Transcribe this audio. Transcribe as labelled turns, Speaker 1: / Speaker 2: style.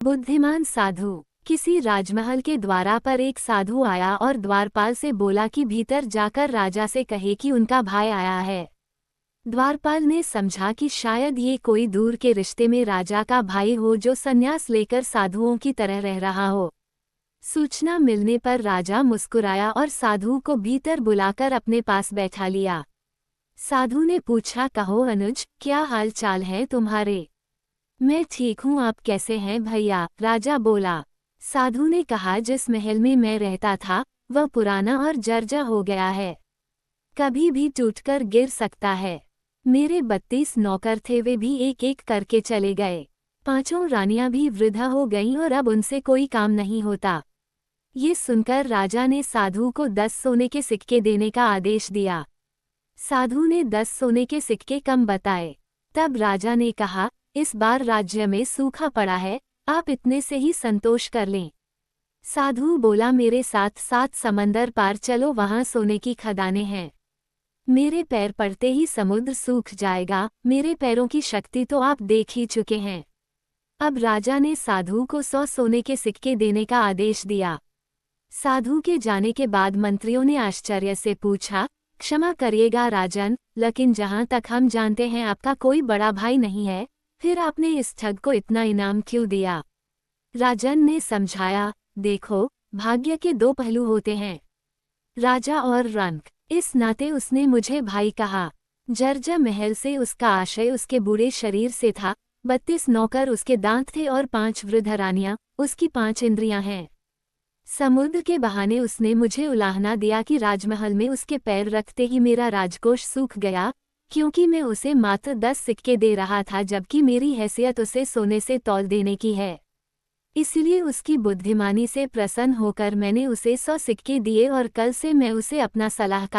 Speaker 1: बुद्धिमान साधु। किसी राजमहल के द्वारा पर एक साधु आया और द्वारपाल से बोला कि भीतर जाकर राजा से कहे कि उनका भाई आया है। द्वारपाल ने समझा कि शायद ये कोई दूर के रिश्ते में राजा का भाई हो जो संन्यास लेकर साधुओं की तरह रह रहा हो। सूचना मिलने पर राजा मुस्कुराया और साधु को भीतर बुलाकर अपने पास बैठा लिया। साधु ने पूछा, कहो अनुज, क्या हाल चाल है तुम्हारे? मैं ठीक हूँ, आप कैसे हैं भैया? राजा बोला। साधु ने कहा, जिस महल में मैं रहता था वह पुराना और जर्जर हो गया है, कभी भी टूटकर गिर सकता है। मेरे 32 नौकर थे, वे भी एक एक करके चले गए। 5 रानियां भी वृद्ध हो गईं और अब उनसे कोई काम नहीं होता। ये सुनकर राजा ने साधु को 10 सोने के सिक्के देने का आदेश दिया। साधु ने 10 सोने के सिक्के कम बताए। तब राजा ने कहा, इस बार राज्य में सूखा पड़ा है, आप इतने से ही संतोष कर लें। साधु बोला, मेरे साथ 7 समंदर पार चलो, वहां सोने की खदानें हैं। मेरे पैर पड़ते ही समुद्र सूख जाएगा, मेरे पैरों की शक्ति तो आप देख ही चुके हैं। अब राजा ने साधु को 100 सोने के सिक्के देने का आदेश दिया। साधु के जाने के बाद मंत्रियों ने आश्चर्य से पूछा, क्षमा करिएगा राजन, लेकिन जहां तक हम जानते हैं आपका कोई बड़ा भाई नहीं है, फिर आपने इस ठग को इतना इनाम क्यों दिया? राजन ने समझाया, देखो, भाग्य के 2 पहलू होते हैं, राजा और रंक। इस नाते उसने मुझे भाई कहा। जर्जर महल से उसका आशय उसके बूढ़े शरीर से था। 32 नौकर उसके दांत थे और 5 वृद्ध रानियां उसकी 5 इंद्रियां हैं। समुद्र के बहाने उसने मुझे उलाहना दिया कि राजमहल में उसके पैर रखते ही मेरा राजकोष सूख गया, क्योंकि मैं उसे मात्र 10 सिक्के दे रहा था, जबकि मेरी हैसियत उसे सोने से तौल देने की है। इसलिए उसकी बुद्धिमानी से प्रसन्न होकर मैंने उसे 100 सिक्के दिए और कल से मैं उसे अपना सलाहकार